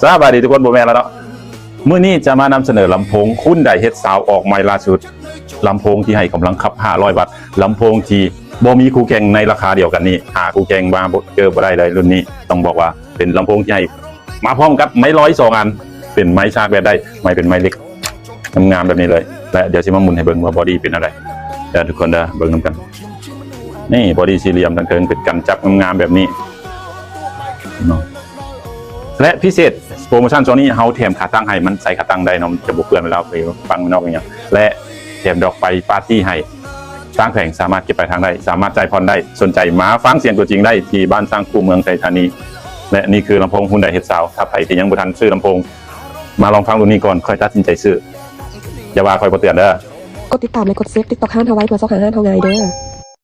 สวัสดีทุกคนโบแมนแล้วเนาะมื้อนี้จะมานำเสนอลำโพงคุณไดเฮ็ดซาวออกใหม่ล่าสุดลำโพงที่ให้กำลังขับ500 วัตต์ลำโพงที่บ่มีคู่แข่งในราคาเดียวกันนี้หาคู่แข่งมาเจอบ่ได้เลยรุ่นนี้ต้องบอกว่าเป็นลำโพงที่ให้มาพร้อมกับไม้ร้อย2 อันเป็นไม้ชาร์จแบบได้ไม้เป็นไม้เล็กงามๆแบบนี้เลยและเดี๋ยวสิมาหมุนให้เบิ่งว่าบอดี้เป็นอะไรเดี๋ยวทุกคนเด้อเบิ่งนำกันนี่บอดี้สี่เหลี่ยมทั้งเทิงเป็นกันจับงามๆแบบนี้และพิเศษโปรโมชั่นช่วงนี้เฮาแถมขาตั้งให้มันใส่ขาตั้งได้เนาะจะบ่เปื้อนเวลาไปฟังนอกอย่างเงี้ยและแถมดอกไฟปาร์ตี้ให้สร้างแผงสามารถเก็บไปทางได้สามารถจ่ายผ่อนได้สนใจมาฟังเสียงตัวจริงได้ที่บ้านสร้างคู่เมืองไทยธานีและนี่คือลำโพง Hyundai Head Sound ถ้าใครที่ยังบ่ทันซื้อลำโพงมาลองฟังดูนี้ก่อนค่อยตัดสินใจซื้ออย่าว่าค่อยบ่เตือนเด้อก ดติดตามและกดเซฟติ๊กต็อกห้านเทาไว้เพื่อส่องหาห้านเทาไงเด้อ